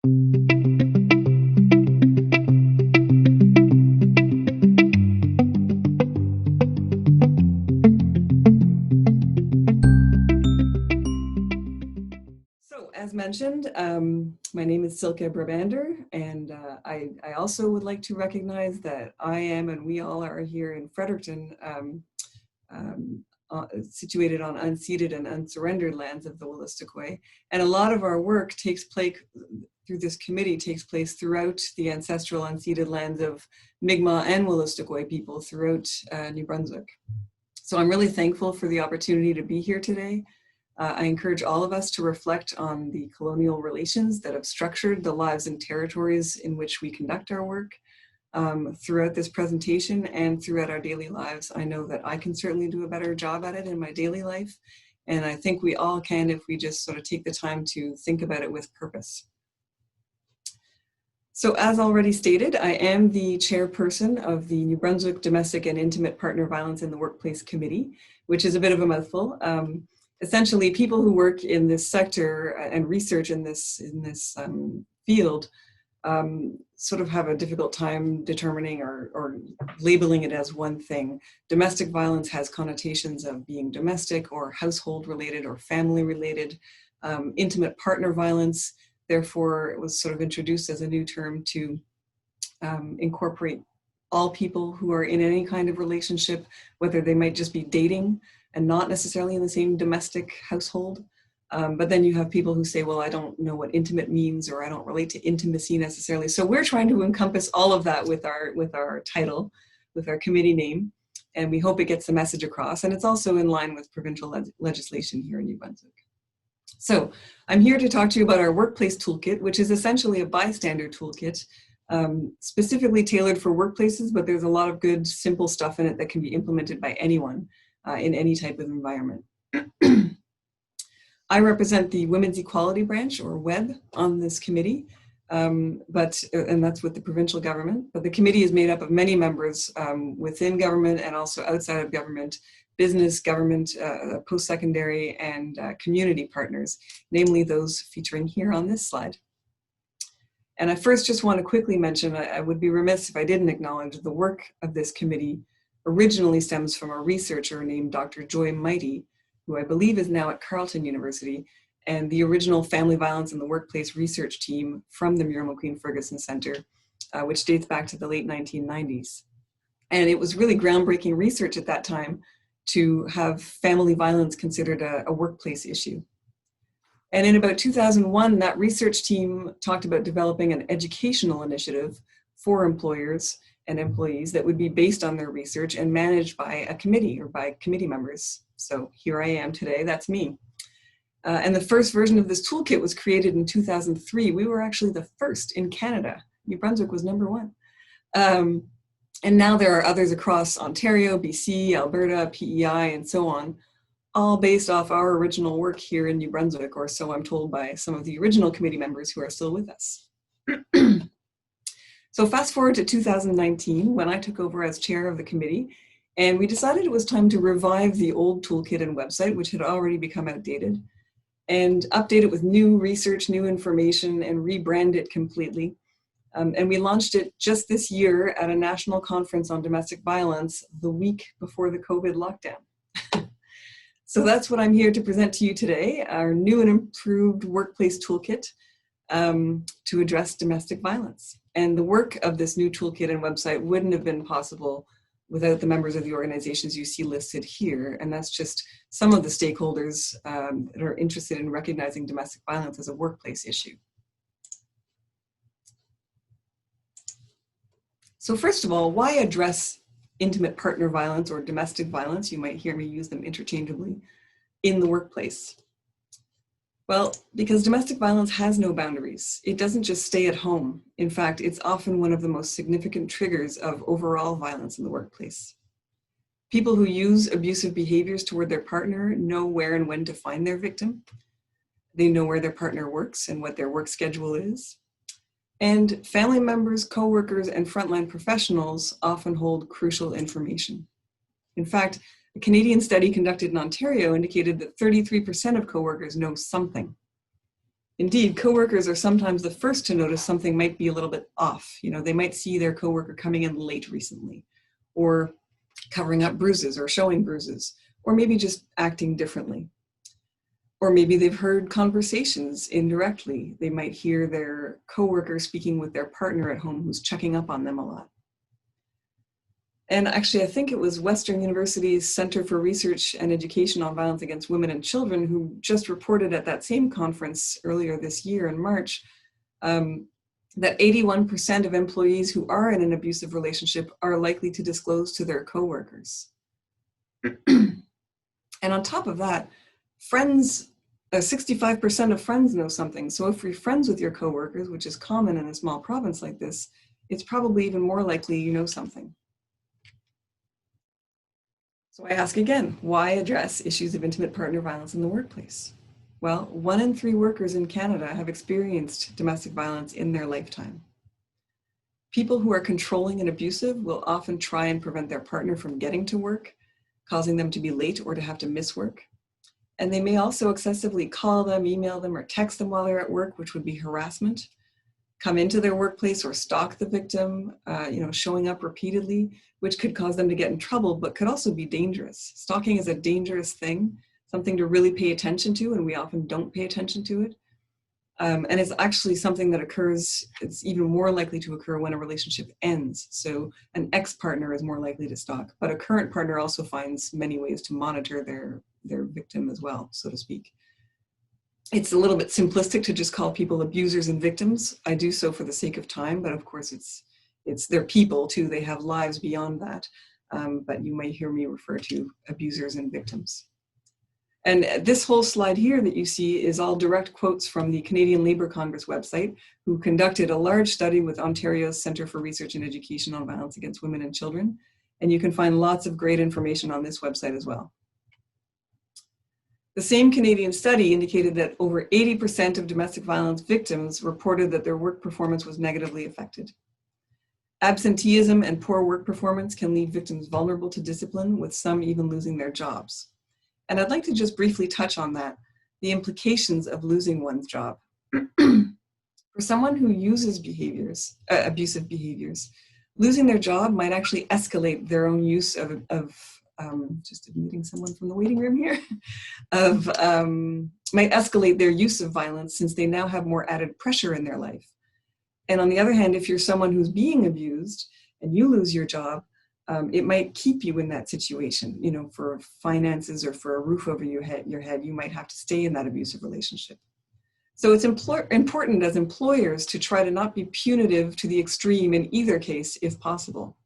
So, as mentioned, my name is Silke Brabander, and I also would like to recognize that I am, and we all are here in Fredericton, situated on unceded and unsurrendered lands of the Wolastoqey. And a lot of our work takes place through this committee, takes place throughout the ancestral unceded lands of Mi'kmaq and Wolastoqey people throughout New Brunswick. So I'm really thankful for the opportunity to be here today. I encourage all of us to reflect on the colonial relations that have structured the lives and territories in which we conduct our work. Throughout this presentation and throughout our daily lives. I know that I can certainly do a better job at it in my daily life, and I think we all can if we just sort of take the time to think about it with purpose. So as already stated, I am the chairperson of the New Brunswick Domestic and Intimate Partner Violence in the Workplace Committee, which is a bit of a mouthful. Essentially, people who work in this sector and research in this field sort of have a difficult time determining or labeling it as one thing. Domestic violence has connotations of being domestic or household related or family related. Intimate partner violence, therefore, it was sort of introduced as a new term to incorporate all people who are in any kind of relationship, whether they might just be dating and not necessarily in the same domestic household. But then you have people who say, well, I don't know what intimate means, or I don't relate to intimacy necessarily. So we're trying to encompass all of that with our title, with our committee name, and we hope it gets the message across. And it's also in line with provincial legislation here in New Brunswick. So I'm here to talk to you about our workplace toolkit, which is essentially a bystander toolkit, specifically tailored for workplaces, but there's a lot of good, simple stuff in it that can be implemented by anyone in any type of environment. I represent the Women's Equality Branch, or WEB, on this committee, and that's with the provincial government. But the committee is made up of many members within government and also outside of government, business, government, post-secondary, and community partners, namely those featuring here on this slide. And I first just want to quickly mention, I would be remiss if I didn't acknowledge the work of this committee originally stems from a researcher named Dr. Joy Mighty, who I believe is now at Carleton University, and the original Family Violence in the Workplace research team from the Muriel McQueen Fergusson Center, which dates back to the late 1990s. And it was really groundbreaking research at that time to have family violence considered a workplace issue. And in about 2001, that research team talked about developing an educational initiative for employers and employees that would be based on their research and managed by a committee or by committee members. So here I am today, that's me. And the first version of this toolkit was created in 2003. We were actually the first in Canada. New Brunswick was #1. And now there are others across Ontario, BC, Alberta, PEI, and so on, all based off our original work here in New Brunswick, or so I'm told by some of the original committee members who are still with us. So fast forward to 2019, when I took over as chair of the committee, and we decided it was time to revive the old toolkit and website, which had already become outdated, and update it with new research, new information, and rebrand it completely. And we launched it just this year at a national conference on domestic violence the week before the COVID lockdown. So that's what I'm here to present to you today, our new and improved workplace toolkit to address domestic violence. And the work of this new toolkit and website wouldn't have been possible without the members of the organizations you see listed here. And that's just some of the stakeholders that are interested in recognizing domestic violence as a workplace issue. So first of all, why address intimate partner violence or domestic violence? You might hear me use them interchangeably in the workplace. Well, because domestic violence has no boundaries. It doesn't just stay at home. In fact, it's often one of the most significant triggers of overall violence in the workplace. People who use abusive behaviors toward their partner know where and when to find their victim. They know where their partner works and what their work schedule is. And family members, coworkers, and frontline professionals often hold crucial information. In fact, a Canadian study conducted in Ontario indicated that 33% of coworkers know something. Indeed, coworkers are sometimes the first to notice something might be a little bit off. You know, they might see their coworker coming in late recently, or covering up bruises or showing bruises, or maybe just acting differently. Or maybe they've heard conversations indirectly. They might hear their coworker speaking with their partner at home who's checking up on them a lot. And actually, I think it was Western University's Center for Research and Education on Violence Against Women and Children who just reported at that same conference earlier this year in March that 81% of employees who are in an abusive relationship are likely to disclose to their coworkers. And on top of that, friends, 65% of friends know something. So if you're friends with your coworkers, which is common in a small province like this, it's probably even more likely you know something. So I ask again, why address issues of intimate partner violence in the workplace? Well, 1 in 3 workers in Canada have experienced domestic violence in their lifetime. People who are controlling and abusive will often try and prevent their partner from getting to work, causing them to be late or to have to miss work. And they may also excessively call them, email them, or text them while they're at work, which would be harassment, come into their workplace or stalk the victim, showing up repeatedly, which could cause them to get in trouble, but could also be dangerous. Stalking is a dangerous thing, something to really pay attention to, and we often don't pay attention to it. And it's actually something that occurs, it's even more likely to occur when a relationship ends. So an ex-partner is more likely to stalk, but a current partner also finds many ways to monitor their victim as well, so to speak. It's a little bit simplistic to just call people abusers and victims. I do so for the sake of time, but of course they're people too. They have lives beyond that. But you may hear me refer to abusers and victims. And this whole slide here that you see is all direct quotes from the Canadian Labour Congress website, who conducted a large study with Ontario's Centre for Research and Education on Violence Against Women and Children. And you can find lots of great information on this website as well. The same Canadian study indicated that over 80% of domestic violence victims reported that their work performance was negatively affected. Absenteeism and poor work performance can leave victims vulnerable to discipline, with some even losing their jobs. And I'd like to just briefly touch on that, the implications of losing one's job. For someone who uses abusive behaviors, losing their job might actually escalate their own use just admitting someone from the waiting room here, might escalate their use of violence since they now have more added pressure in their life. And on the other hand, if you're someone who's being abused and you lose your job, it might keep you in that situation. You know, for finances or for a roof over your head, you might have to stay in that abusive relationship. So it's important as employers to try to not be punitive to the extreme in either case, if possible.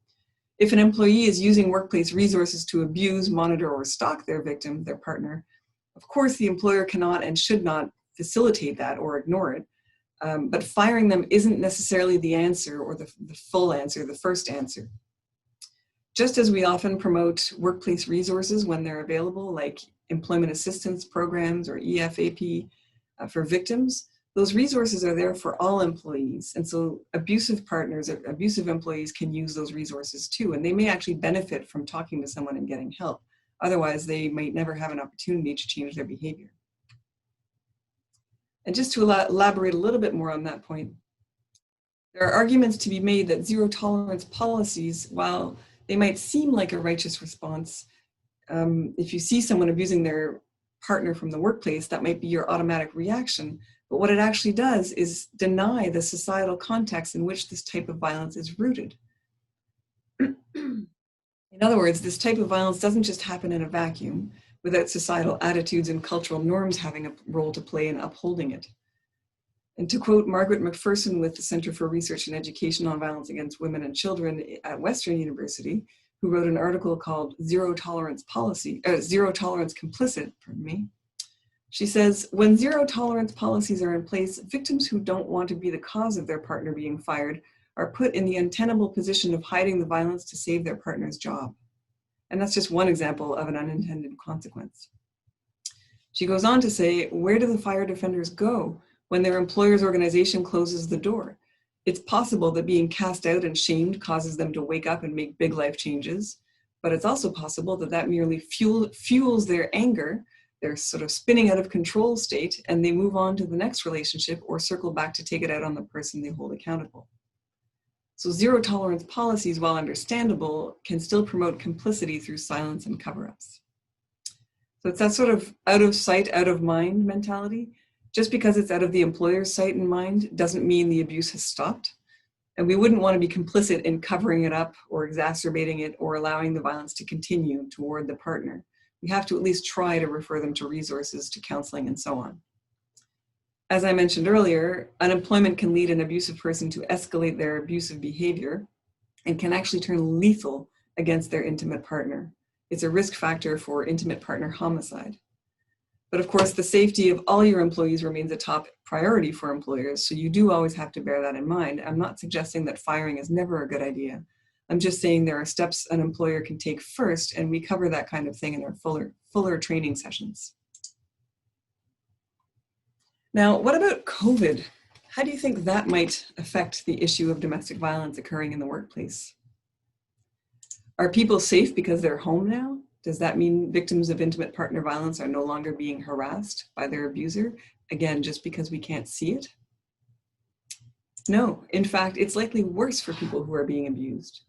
If an employee is using workplace resources to abuse, monitor, or stalk their victim, their partner, of course the employer cannot and should not facilitate that or ignore it. But firing them isn't necessarily the answer or the full answer, the first answer. Just as we often promote workplace resources when they're available, like employment assistance programs or EFAP for victims, those resources are there for all employees. And so abusive partners, abusive employees can use those resources too. And they may actually benefit from talking to someone and getting help. Otherwise, they might never have an opportunity to change their behavior. And just to elaborate a little bit more on that point, there are arguments to be made that zero tolerance policies, while they might seem like a righteous response, if you see someone abusing their partner from the workplace, that might be your automatic reaction. But what it actually does is deny the societal context in which this type of violence is rooted. In other words, this type of violence doesn't just happen in a vacuum without societal attitudes and cultural norms having a role to play in upholding it. And to quote Margaret McPherson with the Center for Research and Education on Violence Against Women and Children at Western University, who wrote an article called Zero Tolerance Complicit, she says, when zero tolerance policies are in place, victims who don't want to be the cause of their partner being fired are put in the untenable position of hiding the violence to save their partner's job. And that's just one example of an unintended consequence. She goes on to say, where do the fired offenders go when their employer's organization closes the door? It's possible that being cast out and shamed causes them to wake up and make big life changes, but it's also possible that that merely fuels their anger They're sort of spinning out of control state, and they move on to the next relationship or circle back to take it out on the person they hold accountable. So zero tolerance policies, while understandable, can still promote complicity through silence and cover-ups. So it's that sort of out of sight, out of mind mentality. Just because it's out of the employer's sight and mind doesn't mean the abuse has stopped. And we wouldn't want to be complicit in covering it up or exacerbating it or allowing the violence to continue toward the partner. We have to at least try to refer them to resources, to counseling, and so on. As I mentioned earlier, unemployment can lead an abusive person to escalate their abusive behavior and can actually turn lethal against their intimate partner. It's a risk factor for intimate partner homicide. But of course, the safety of all your employees remains a top priority for employers, so you do always have to bear that in mind. I'm not suggesting that firing is never a good idea. I'm just saying there are steps an employer can take first, and we cover that kind of thing in our fuller training sessions. Now, what about COVID? How do you think that might affect the issue of domestic violence occurring in the workplace? Are people safe because they're home now? Does that mean victims of intimate partner violence are no longer being harassed by their abuser? Again, just because we can't see it? No, in fact, it's likely worse for people who are being abused.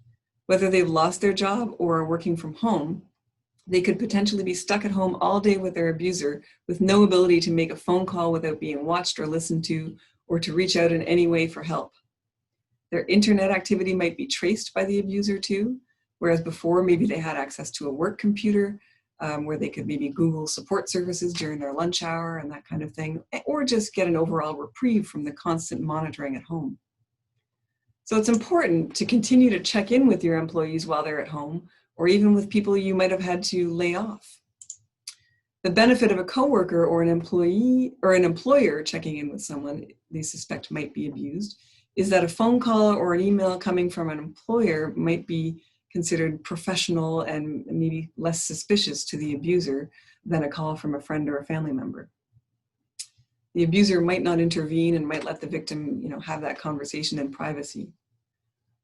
Whether they've lost their job or are working from home, they could potentially be stuck at home all day with their abuser with no ability to make a phone call without being watched or listened to, or to reach out in any way for help. Their internet activity might be traced by the abuser too, whereas before maybe they had access to a work computer where they could maybe Google support services during their lunch hour and that kind of thing, or just get an overall reprieve from the constant monitoring at home. So it's important to continue to check in with your employees while they're at home, or even with people you might have had to lay off. The benefit of a coworker or an employee or an employer checking in with someone they suspect might be abused is that a phone call or an email coming from an employer might be considered professional and maybe less suspicious to the abuser than a call from a friend or a family member. The abuser might not intervene and might let the victim, have that conversation in privacy.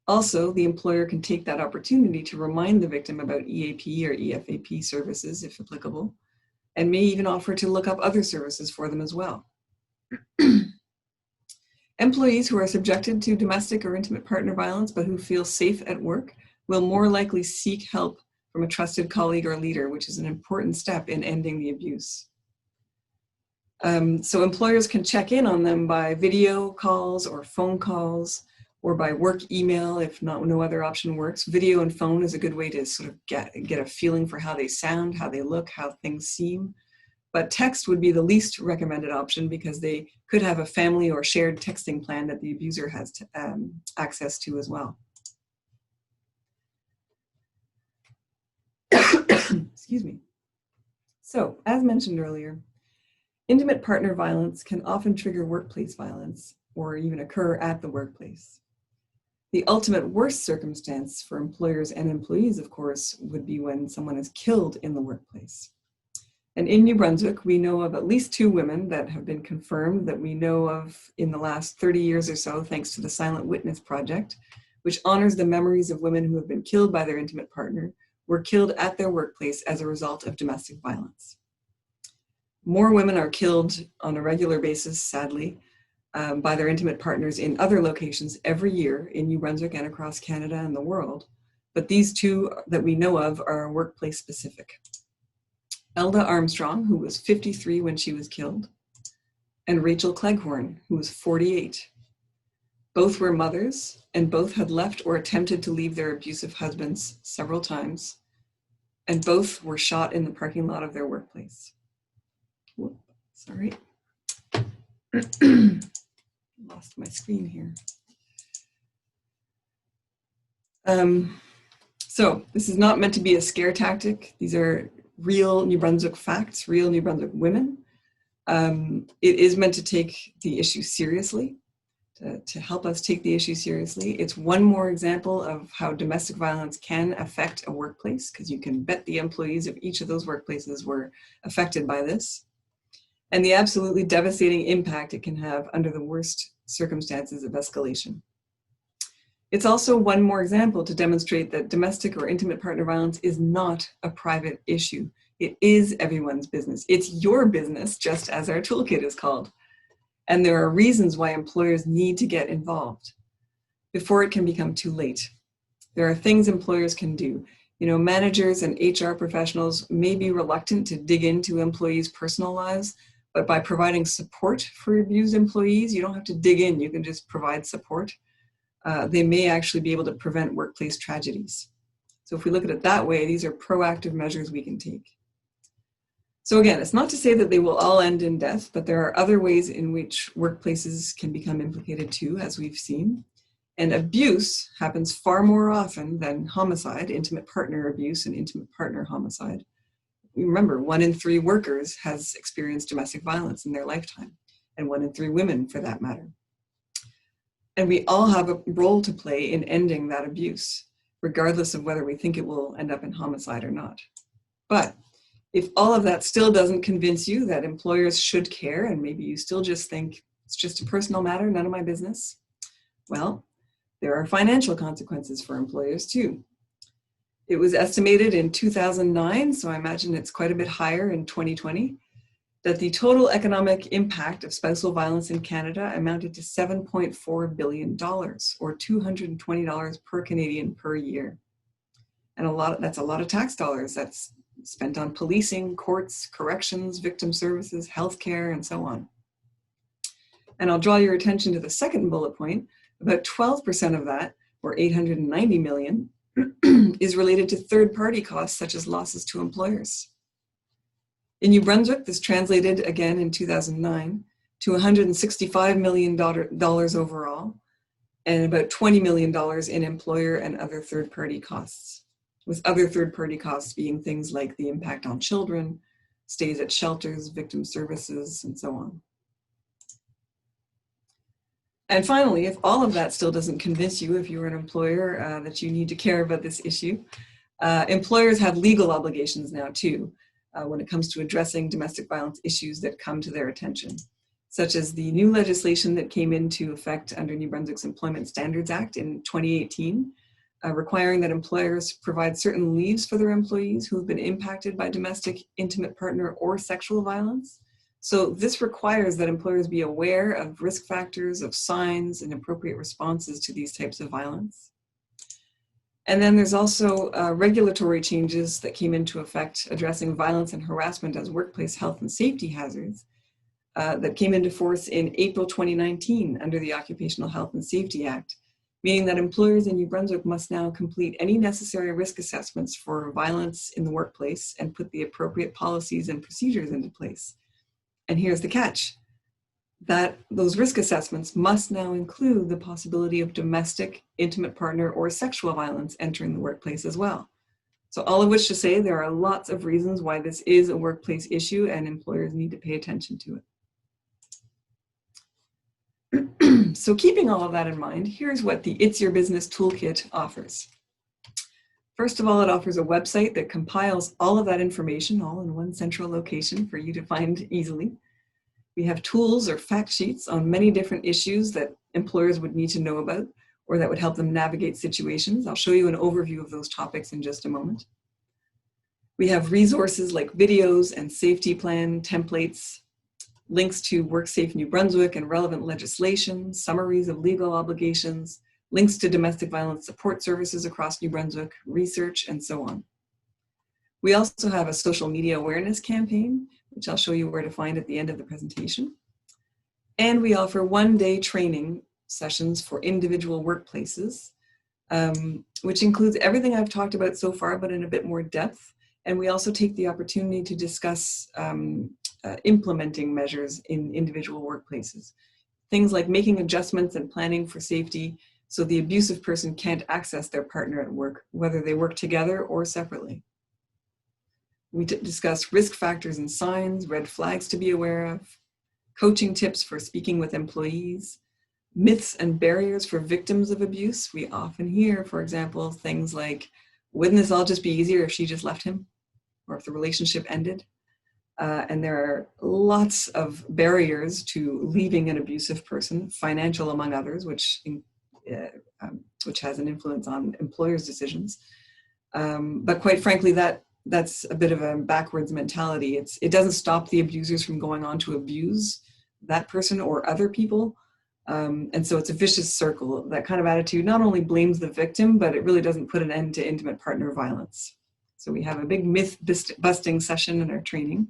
Also, the employer can take that opportunity to remind the victim about EAP or EFAP services, if applicable, and may even offer to look up other services for them as well. Employees who are subjected to domestic or intimate partner violence but who feel safe at work will more likely seek help from a trusted colleague or leader, which is an important step in ending the abuse. So employers can check in on them by video calls or phone calls, or by work email if no other option works. Video and phone is a good way to sort of get a feeling for how they sound, how they look, how things seem. But text would be the least recommended option because they could have a family or shared texting plan that the abuser has access to as well. Excuse me. So, as mentioned earlier, intimate partner violence can often trigger workplace violence or even occur at the workplace. The ultimate worst circumstance for employers and employees, of course, would be when someone is killed in the workplace. And in New Brunswick, we know of at least 2 women that have been confirmed that we know of in the last 30 years or so, thanks to the Silent Witness Project, which honors the memories of women who have been killed by their intimate partner, were killed at their workplace as a result of domestic violence. More women are killed on a regular basis, sadly, by their intimate partners in other locations every year in New Brunswick and across Canada and the world. But these 2 that we know of are workplace specific. Elda Armstrong, who was 53 when she was killed, and Rachel Cleghorn, who was 48. Both were mothers, and both had left or attempted to leave their abusive husbands several times, and both were shot in the parking lot of their workplace. Whoop, sorry. Lost my screen here. So this is not meant to be a scare tactic. These are real New Brunswick facts, real New Brunswick women. It is meant to take the issue seriously, to help us take the issue seriously. It's one more example of how domestic violence can affect a workplace, because you can bet the employees of each of those workplaces were affected by this, and the absolutely devastating impact it can have under the worst circumstances of escalation. It's also one more example to demonstrate that domestic or intimate partner violence is not a private issue. It is everyone's business. It's your business, just as our toolkit is called. And there are reasons why employers need to get involved before it can become too late. There are things employers can do. You know, managers and HR professionals may be reluctant to dig into employees' personal lives, but by providing support for abused employees, you don't have to dig in, you can just provide support. They may actually be able to prevent workplace tragedies. So if we look at it that way, these are proactive measures we can take. So again, it's not to say that they will all end in death, but there are other ways in which workplaces can become implicated too, as we've seen. And abuse happens far more often than homicide, intimate partner abuse and intimate partner homicide. Remember, 1 in 3 workers has experienced domestic violence in their lifetime, and 1 in 3 women for that matter. And we all have a role to play in ending that abuse, regardless of whether we think it will end up in homicide or not. But if all of that still doesn't convince you that employers should care, and maybe you still just think it's just a personal matter, none of my business, well, there are financial consequences for employers too. It was estimated in 2009, so I imagine it's quite a bit higher in 2020, that the total economic impact of spousal violence in Canada amounted to $7.4 billion, or $220 per Canadian per year. And that's a lot of tax dollars that's spent on policing, courts, corrections, victim services, healthcare, and so on. And I'll draw your attention to the second bullet point. About 12% of that, or $890 million, is related to third-party costs such as losses to employers. In New Brunswick, this translated again in 2009 to $165 million overall, and about $20 million in employer and other third-party costs, with other third-party costs being things like the impact on children, stays at shelters, victim services, and so on. And finally, if all of that still doesn't convince you, if you're an employer, that you need to care about this issue, employers have legal obligations now too, when it comes to addressing domestic violence issues that come to their attention, such as the new legislation that came into effect under New Brunswick's Employment Standards Act in 2018, requiring that employers provide certain leaves for their employees who have been impacted by domestic, intimate partner, or sexual violence. So this requires that employers be aware of risk factors, of signs, and appropriate responses to these types of violence. And then there's also regulatory changes that came into effect addressing violence and harassment as workplace health and safety hazards that came into force in April 2019 under the Occupational Health and Safety Act, meaning that employers in New Brunswick must now complete any necessary risk assessments for violence in the workplace and put the appropriate policies and procedures into place. And here's the catch, that those risk assessments must now include the possibility of domestic, intimate partner, or sexual violence entering the workplace as well. So all of which to say there are lots of reasons why this is a workplace issue and employers need to pay attention to it. So keeping all of that in mind, here's what the It's Your Business Toolkit offers. First of all, it offers a website that compiles all of that information all in one central location for you to find easily. We have tools or fact sheets on many different issues that employers would need to know about or that would help them navigate situations. I'll show you an overview of those topics in just a moment. We have resources like videos and safety plan templates, links to WorkSafe New Brunswick and relevant legislation, summaries of legal obligations, links to domestic violence support services across New Brunswick, research, and so on. We also have a social media awareness campaign, which I'll show you where to find at the end of the presentation. And we offer one-day training sessions for individual workplaces, which includes everything I've talked about so far, but in a bit more depth. And we also take the opportunity to discuss implementing measures in individual workplaces. Things like making adjustments and planning for safety so the abusive person can't access their partner at work, whether they work together or separately. We discuss risk factors and signs, red flags to be aware of, coaching tips for speaking with employees, myths and barriers for victims of abuse. We often hear, for example, things like, wouldn't this all just be easier if she just left him or if the relationship ended? And there are lots of barriers to leaving an abusive person, financial among others, which has an influence on employers' decisions. But quite frankly, that that's a bit of a backwards mentality. It doesn't stop the abusers from going on to abuse that person or other people. And so it's a vicious circle. That kind of attitude not only blames the victim, but it really doesn't put an end to intimate partner violence. So we have a big myth busting session in our training.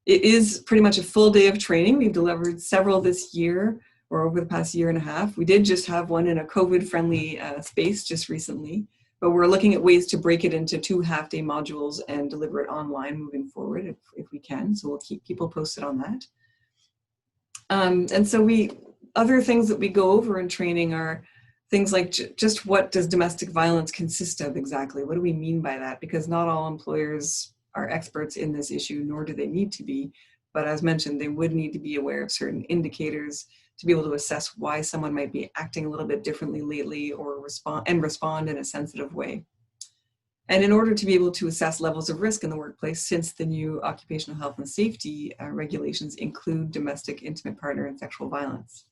It is pretty much a full day of training. We've delivered several this year or over the past year and a half. We did just have one in a COVID-friendly space just recently, but we're looking at ways to break it into 2 half-day modules and deliver it online moving forward if we can. So we'll keep people posted on that. And so other things that we go over in training are things like just what does domestic violence consist of exactly? What do we mean by that? Because not all employers are experts in this issue, nor do they need to be. But as mentioned, they would need to be aware of certain indicators to be able to assess why someone might be acting a little bit differently lately or respond in a sensitive way. And in order to be able to assess levels of risk in the workplace, since the new occupational health and safety regulations include domestic, intimate partner, and sexual violence.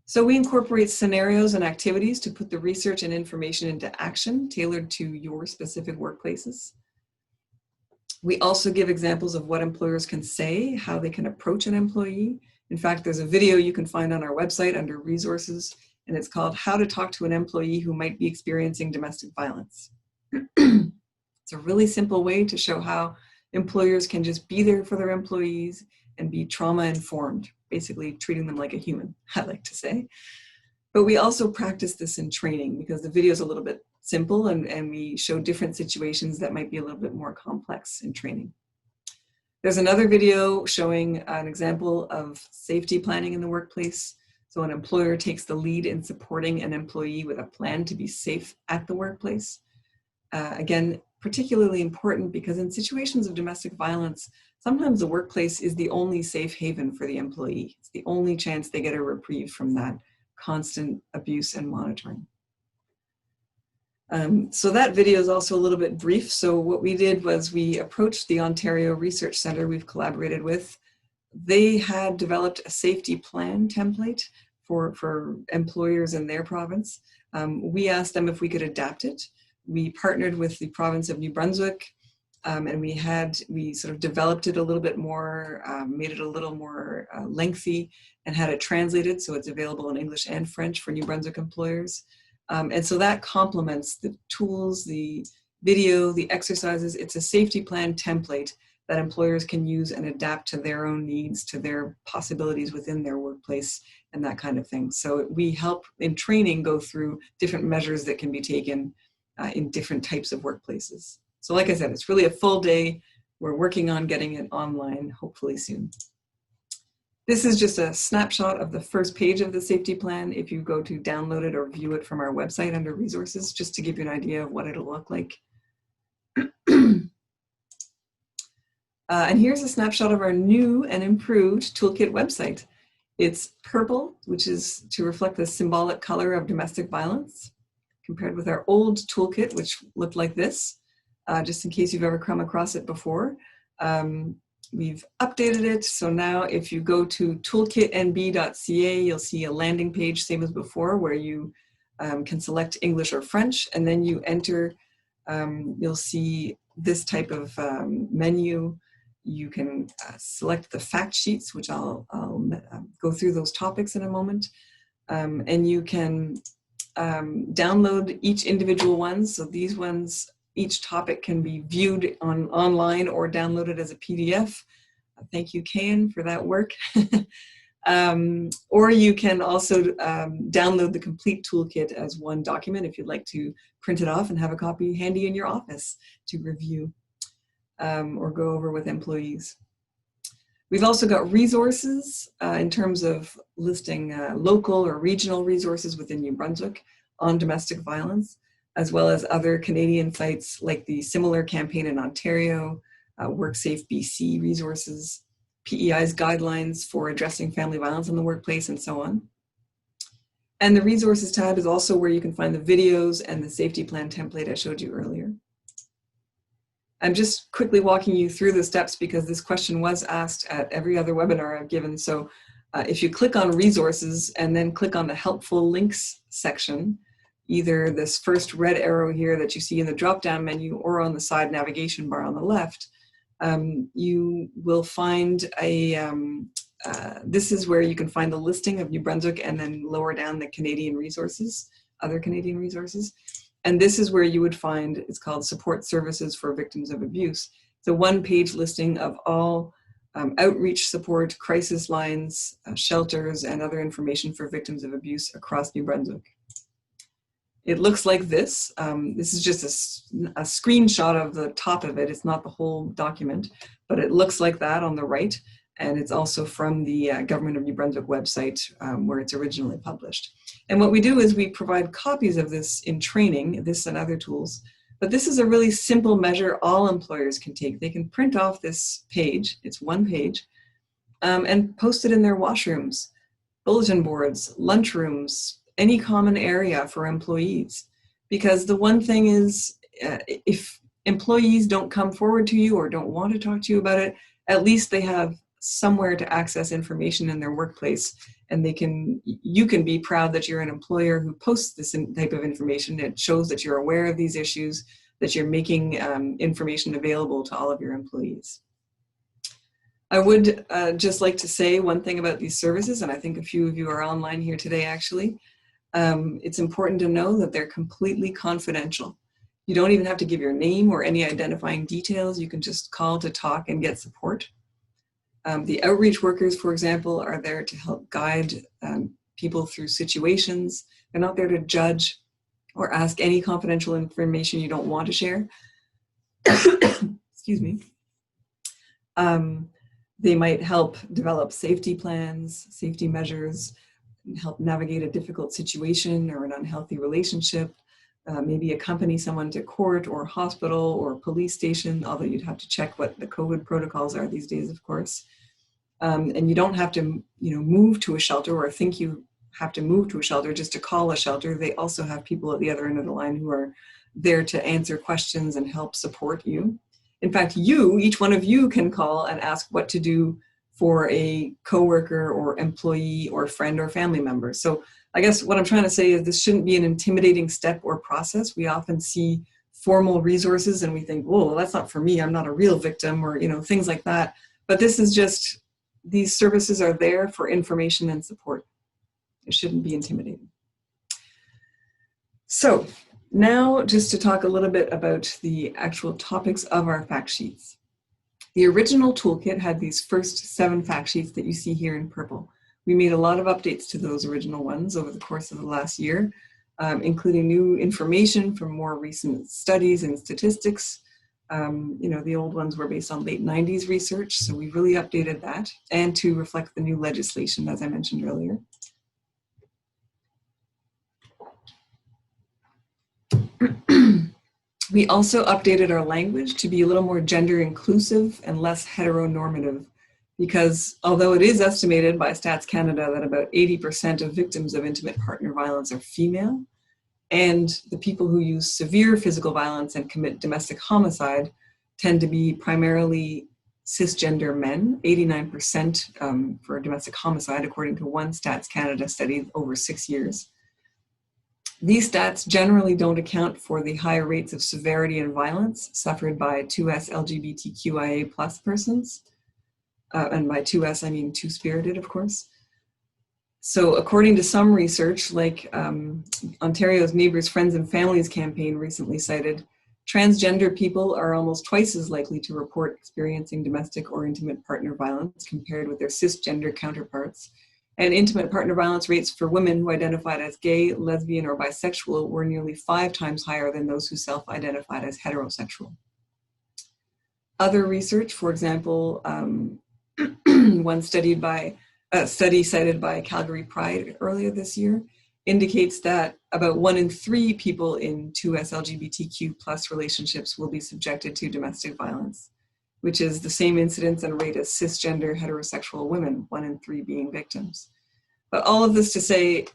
So we incorporate scenarios and activities to put the research and information into action tailored to your specific workplaces. We also give examples of what employers can say, how they can approach an employee. In fact, there's a video you can find on our website under resources, and it's called How to Talk to an Employee Who Might Be Experiencing Domestic Violence. It's a really simple way to show how employers can just be there for their employees and be trauma informed, basically treating them like a human, I like to say. But we also practice this in training because the video is a little bit simple and we show different situations that might be a little bit more complex in training. There's another video showing an example of safety planning in the workplace. So an employer takes the lead in supporting an employee with a plan to be safe at the workplace. Again, particularly important because in situations of domestic violence, sometimes the workplace is the only safe haven for the employee. It's the only chance they get a reprieve from that constant abuse and monitoring. So that video is also a little bit brief. So what we did was we approached the Ontario Research Centre we've collaborated with. They had developed a safety plan template for employers in their province. We asked them if we could adapt it. We partnered with the province of New Brunswick, and we sort of developed it a little bit more, made it a little more lengthy, and had it translated so it's available in English and French for New Brunswick employers. And so that complements the tools, the video, the exercises. It's a safety plan template that employers can use and adapt to their own needs, to their possibilities within their workplace and that kind of thing. So we help in training go through different measures that can be taken in different types of workplaces. So like I said, it's really a full day. We're working on getting it online, hopefully soon. This is just a snapshot of the first page of the safety plan. If you go to download it or view it from our website under resources, just to give you an idea of what it'll look like. And here's a snapshot of our new and improved Toolkit website. It's purple, which is to reflect the symbolic color of domestic violence, compared with our old Toolkit, which looked like this, just in case you've ever come across it before. We've updated it, so now if you go to toolkitnb.ca, you'll see a landing page, same as before, where you can select English or French, and then you enter, you'll see this type of menu. You can select the fact sheets, which I'll go through those topics in a moment, and you can download each individual one. So these ones, each topic can be viewed online or downloaded as a PDF. Thank you, Kayan, for that work. Or you can also download the complete toolkit as one document if you'd like to print it off and have a copy handy in your office to review or go over with employees. We've also got resources in terms of listing local or regional resources within New Brunswick on domestic violence, as well as other Canadian sites like the similar campaign in Ontario, WorkSafe BC resources, PEI's guidelines for addressing family violence in the workplace, and so on. And the resources tab is also where you can find the videos and the safety plan template I showed you earlier. I'm just quickly walking you through the steps because this question was asked at every other webinar I've given. So if you click on resources and then click on the helpful links section, either this first red arrow here that you see in the drop-down menu or on the side navigation bar on the left, you will find this is where you can find the listing of New Brunswick, and then lower down the Canadian resources, other Canadian resources. And this is where you would find, it's called Support Services for Victims of Abuse. It's a one-page listing of all outreach support, crisis lines, shelters, and other information for victims of abuse across New Brunswick. It looks like this. This is just a screenshot of the top of it. It's not the whole document, but it looks like that on the right. And it's also from the Government of New Brunswick website where it's originally published. And what we do is we provide copies of this in training, this and other tools. But this is a really simple measure all employers can take. They can print off this page, it's one page, and post it in their washrooms, bulletin boards, lunchrooms, any common area for employees. Because the one thing is, if employees don't come forward to you or don't want to talk to you about it, at least they have somewhere to access information in their workplace, and you can be proud that you're an employer who posts this type of information. It shows that you're aware of these issues, that you're making information available to all of your employees. I would just like to say one thing about these services, and I think a few of you are online here today actually. It's important to know that they're completely confidential. You don't even have to give your name or any identifying details. You can just call to talk and get support. The outreach workers, for example, are there to help guide people through situations. They're not there to judge or ask any confidential information you don't want to share. Excuse me. They might help develop safety plans, safety measures, and help navigate a difficult situation or an unhealthy relationship, maybe accompany someone to court or hospital or police station, although you'd have to check what the COVID protocols are these days, of course. And you don't have to, move to a shelter or think you have to move to a shelter just to call a shelter. They also have people at the other end of the line who are there to answer questions and help support you. In fact, each one of you can call and ask what to do for a coworker or employee or friend or family member. So I guess what I'm trying to say is this shouldn't be an intimidating step or process. We often see formal resources and we think, whoa, that's not for me. I'm not a real victim, or, things like that. But this is just, these services are there for information and support. It shouldn't be intimidating. So now just to talk a little bit about the actual topics of our fact sheets. The original toolkit had these first 7 fact sheets that you see here in purple. We made a lot of updates to those original ones over the course of the last year, including new information from more recent studies and statistics. The old ones were based on late 90s research, so we really updated that, and to reflect the new legislation, as I mentioned earlier. We also updated our language to be a little more gender inclusive and less heteronormative, because although it is estimated by Stats Canada that about 80% of victims of intimate partner violence are female, and the people who use severe physical violence and commit domestic homicide tend to be primarily cisgender men, 89% for domestic homicide, according to one Stats Canada study over 6 years. These stats generally don't account for the higher rates of severity and violence suffered by 2S LGBTQIA+ persons. And by 2S, I mean two-spirited, of course. So according to some research, like Ontario's Neighbours, Friends and Families campaign recently cited, transgender people are almost twice as likely to report experiencing domestic or intimate partner violence compared with their cisgender counterparts. And intimate partner violence rates for women who identified as gay, lesbian, or bisexual were nearly 5 times higher than those who self-identified as heterosexual. Other research, for example, one study cited by Calgary Pride earlier this year, indicates that about 1 in 3 people in 2S LGBTQ+ relationships will be subjected to domestic violence, which is the same incidence and rate as cisgender heterosexual women, 1 in 3 being victims. But all of this to say,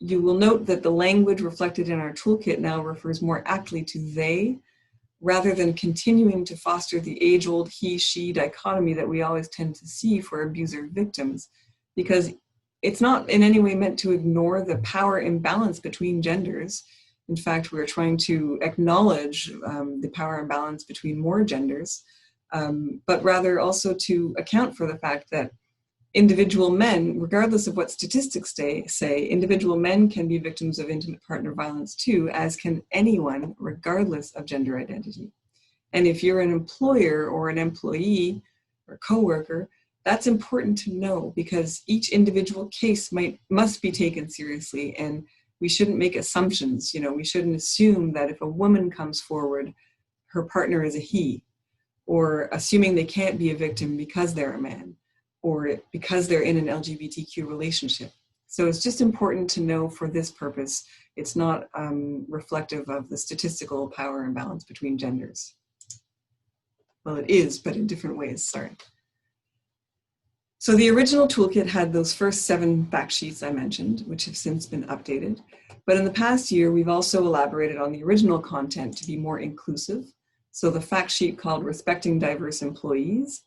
you will note that the language reflected in our toolkit now refers more aptly to they, rather than continuing to foster the age-old he-she dichotomy that we always tend to see for abuser victims, because it's not in any way meant to ignore the power imbalance between genders. In fact, we're trying to acknowledge the power imbalance between more genders, but rather also to account for the fact that individual men, regardless of what statistics say, individual men can be victims of intimate partner violence too, as can anyone, regardless of gender identity. And if you're an employer or an employee or coworker, that's important to know, because each individual case must be taken seriously, and we shouldn't make assumptions. You know, we shouldn't assume that if a woman comes forward, her partner is a he, or assuming they can't be a victim because they're a man, or because they're in an LGBTQ relationship. So it's just important to know for this purpose, it's not reflective of the statistical power imbalance between genders. Well, it is, but in different ways, sorry. So the original toolkit had those first 7 fact sheets I mentioned, which have since been updated. But in the past year, we've also elaborated on the original content to be more inclusive. So the fact sheet called Respecting Diverse Employees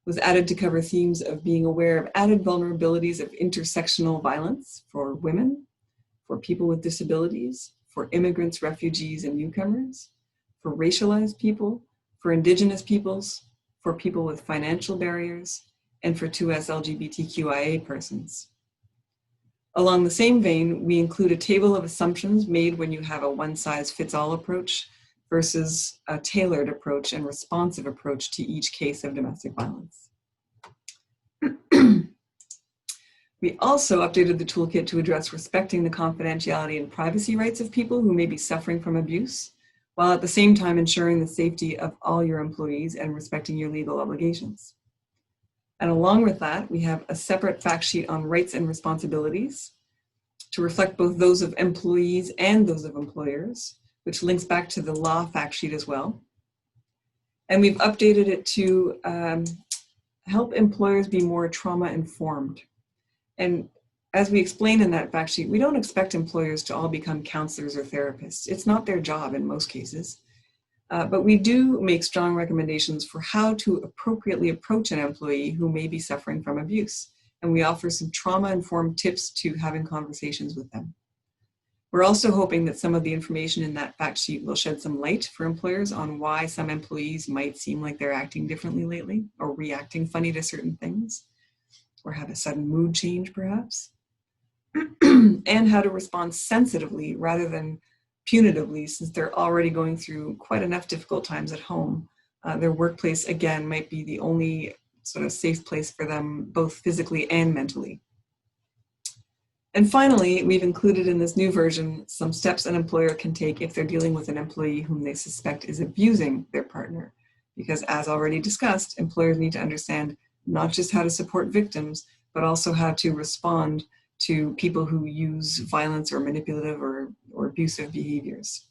was added to cover themes of being aware of added vulnerabilities of intersectional violence for women, for people with disabilities, for immigrants, refugees, and newcomers, for racialized people, for Indigenous peoples, for people with financial barriers, and for 2S LGBTQIA persons. Along the same vein, we include a table of assumptions made when you have a one-size-fits-all approach versus a tailored approach and responsive approach to each case of domestic violence. We also updated the toolkit to address respecting the confidentiality and privacy rights of people who may be suffering from abuse, while at the same time ensuring the safety of all your employees and respecting your legal obligations. And along with that, we have a separate fact sheet on rights and responsibilities to reflect both those of employees and those of employers, which links back to the law fact sheet as well. And we've updated it to help employers be more trauma informed. And as we explained in that fact sheet, we don't expect employers to all become counselors or therapists. It's not their job in most cases. But we do make strong recommendations for how to appropriately approach an employee who may be suffering from abuse. And we offer some trauma-informed tips to having conversations with them. We're also hoping that some of the information in that fact sheet will shed some light for employers on why some employees might seem like they're acting differently lately, or reacting funny to certain things, or have a sudden mood change perhaps, and how to respond sensitively rather than punitively, since they're already going through quite enough difficult times at home. Their workplace, again, might be the only sort of safe place for them, both physically and mentally. And finally, we've included in this new version some steps an employer can take if they're dealing with an employee whom they suspect is abusing their partner. Because as already discussed, employers need to understand not just how to support victims, but also how to respond to people who use violence or manipulative or abusive behaviors.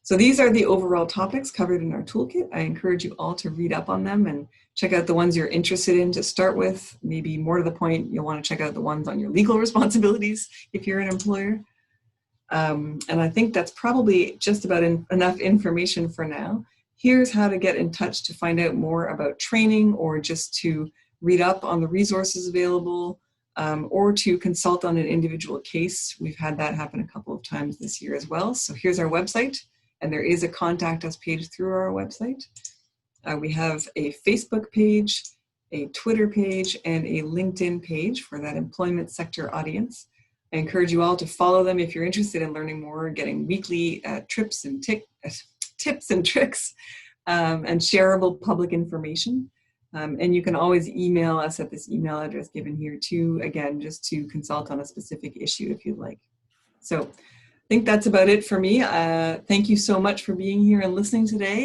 So these are the overall topics covered in our toolkit. I encourage you all to read up on them and check out the ones you're interested in to start with. Maybe more to the point, you'll want to check out the ones on your legal responsibilities if you're an employer. And I think that's probably just about enough information for now. Here's how to get in touch to find out more about training, or just to read up on the resources available, or to consult on an individual case. We've had that happen a couple of times this year as well. So here's our website, and there is a contact us page through our website. We have a Facebook page, a Twitter page, and a LinkedIn page for that employment sector audience. I encourage you all to follow them if you're interested in learning more, getting weekly tips and tricks, and shareable public information. And you can always email us at this email address given here too, again, just to consult on a specific issue if you'd like. So I think that's about it for me. Thank you so much for being here and listening today.